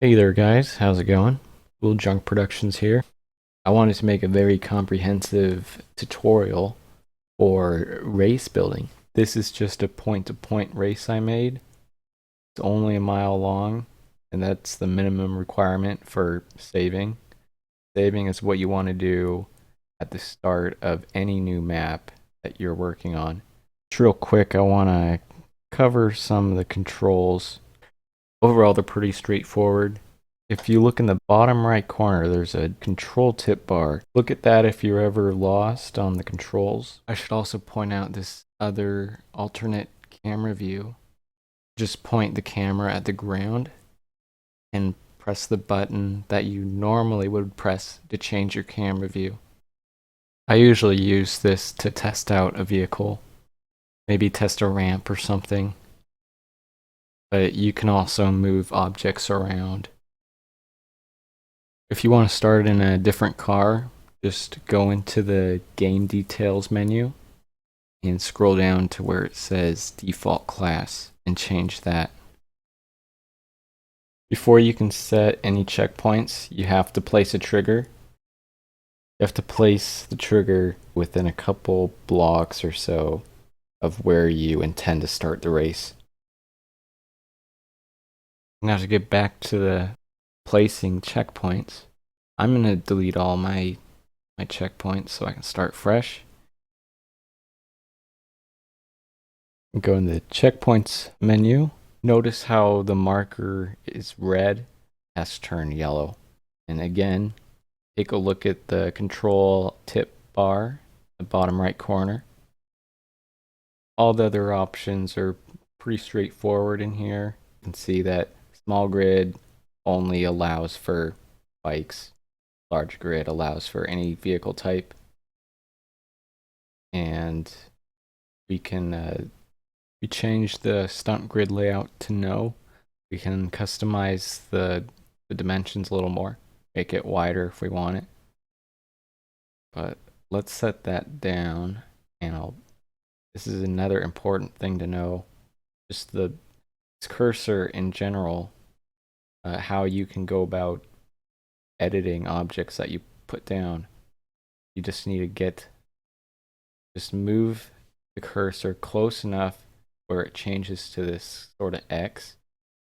Hey there guys, how's it going? Cool Junk Productions here. I wanted to make a very comprehensive tutorial for race building. This is just a point-to-point race I made. It's only a mile long, and that's the minimum requirement for saving. Saving is what you want to do at the start of any new map that you're working on. Just real quick, I want to cover some of the controls. Overall, they're pretty straightforward. If you look in the bottom right corner, there's a control tip bar. Look at that if you're ever lost on the controls. I should also point out this other alternate camera view. Just point the camera at the ground and press the button that you normally would press to change your camera view. I usually use this to test out a vehicle, maybe test a ramp or something. But you can also move objects around. If you want to start in a different car, just go into the game details menu and scroll down to where it says default class and change that. Before you can set any checkpoints, you have to place a trigger. You have to place the trigger within a couple blocks or so of where you intend to start the race. Now to get back to the placing checkpoints, I'm going to delete all my checkpoints so I can start fresh. Go in the checkpoints menu. Notice how the marker is red, has to turn yellow. And again, take a look at the control tip bar, the bottom right corner. All the other options are pretty straightforward in here. You can see that small grid only allows for bikes. Large grid allows for any vehicle type. And we can we change the stunt grid layout to no. We can customize the dimensions a little more, make it wider if we want it. But let's set that down, and this is another important thing to know. Just the cursor in general, how you can go about editing objects that you put down. You just need to just move the cursor close enough where it changes to this sort of X.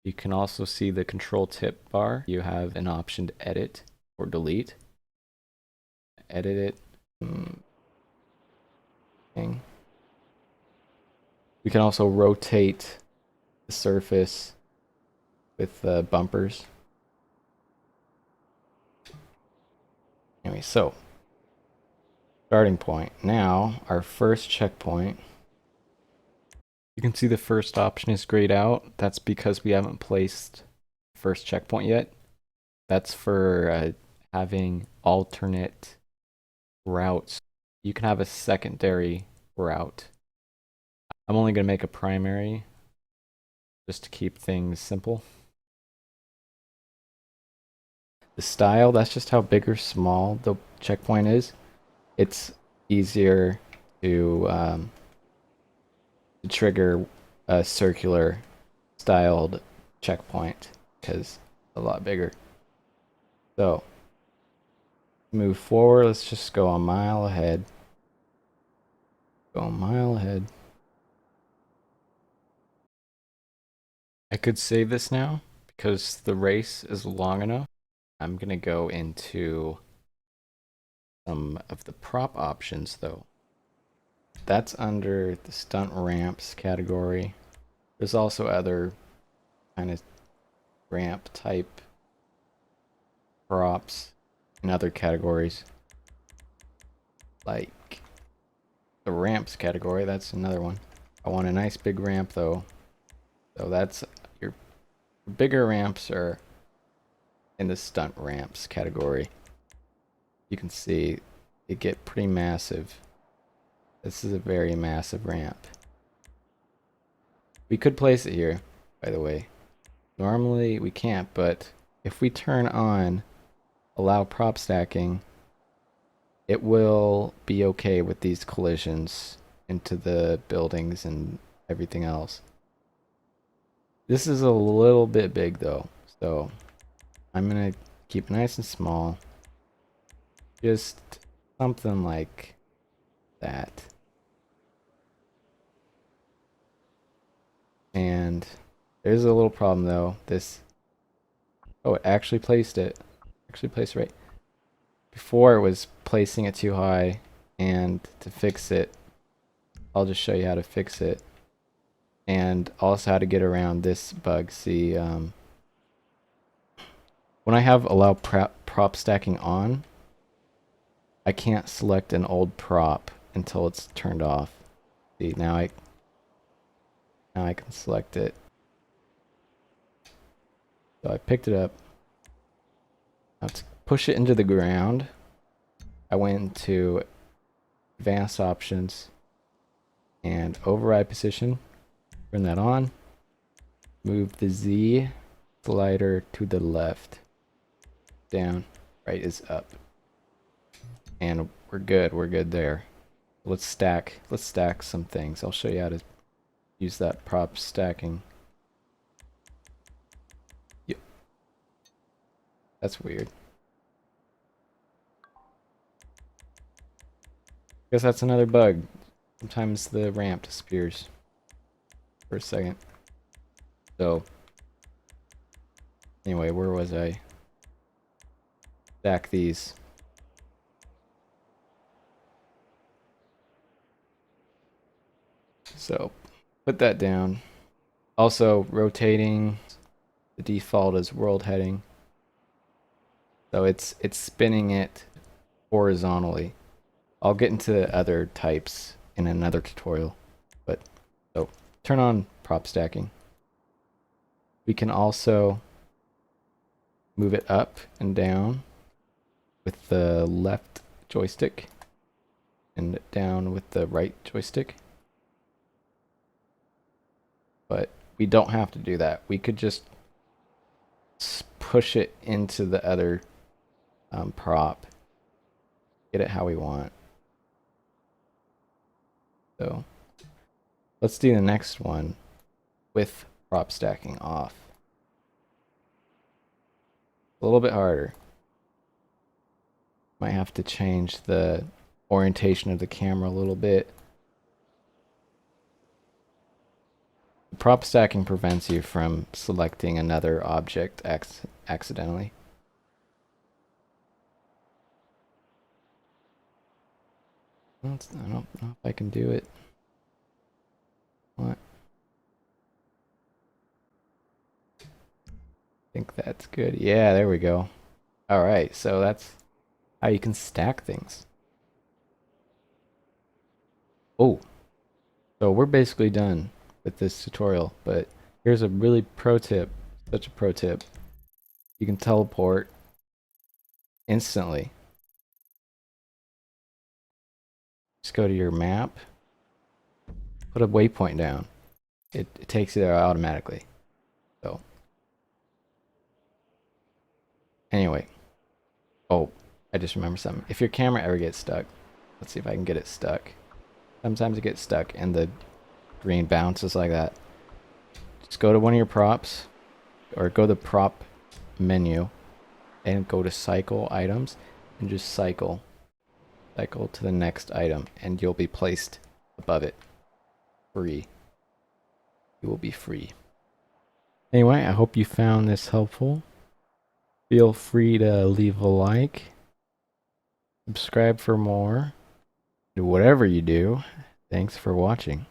You can also see the control tip bar. You have an option to edit or delete. Edit it. We can also rotate the surface with bumpers. Anyway, so starting point. Now, our first checkpoint. You can see the first option is grayed out. That's because we haven't placed the first checkpoint yet. That's for having alternate routes. You can have a secondary route. I'm only going to make a primary just to keep things simple. The style, that's just how big or small the checkpoint is. It's easier to trigger a circular styled checkpoint because it's a lot bigger. So move forward. Let's just go a mile ahead. Go a mile ahead. I could save this now because the race is long enough. I'm gonna go into some of the prop options though. That's under the stunt ramps category. There's also other kind of ramp type props in other categories. Like the ramps category, that's another one. I want a nice big ramp though. So that's your bigger ramps are in the stunt ramps category. You can see they get pretty massive. This is a very massive ramp. We could place it here, by the way. Normally we can't, but if we turn on allow prop stacking, it will be okay with these collisions into the buildings and everything else. This is a little bit big though, so I'm gonna keep it nice and small. Just something like that. And there's a little problem though. Oh, it actually placed it. Actually placed it right. Before it was placing it too high, and to fix it, I'll just show you how to fix it. And also how to get around this bug. See, when I have allow prop stacking on, I can't select an old prop until it's turned off. See, now I can select it. So I picked it up. Now to push it into the ground, I went into advanced options and override position. Turn that on. Move the Z slider to the left. Down. Right is up. And we're good. We're good there. Let's stack some things. I'll show you how to use that prop stacking. Yep. That's weird. Guess that's another bug. Sometimes the ramp disappears for a second. So anyway, where was I? Stack these. So put that down. Also rotating, the default is world heading. So it's spinning it horizontally. I'll get into other types in another tutorial. But so turn on prop stacking. We can also move it up and down with the left joystick and down with the right joystick. But we don't have to do that. We could just push it into the other prop. Get it how we want. So let's do the next one with prop stacking off. A little bit harder. Might have to change the orientation of the camera a little bit. Prop stacking prevents you from selecting another object accidentally. I don't know if I can do it. What? I think that's good. Yeah, there we go. Alright, so that's how you can stack things. Oh, so we're basically done with this tutorial, but here's a really pro tip, such a pro tip. You can teleport instantly. Just go to your map, put a waypoint down. It takes you there automatically. So anyway, oh, I just remembered something. If your camera ever gets stuck, let's see if I can get it stuck. Sometimes it gets stuck and the green bounces like that. Just go to one of your props, or go to the prop menu and go to cycle items and just cycle to the next item and you'll be placed above it. Free. You will be free. Anyway, I hope you found this helpful. Feel free to leave a like, subscribe for more. Do whatever you do. Thanks for watching.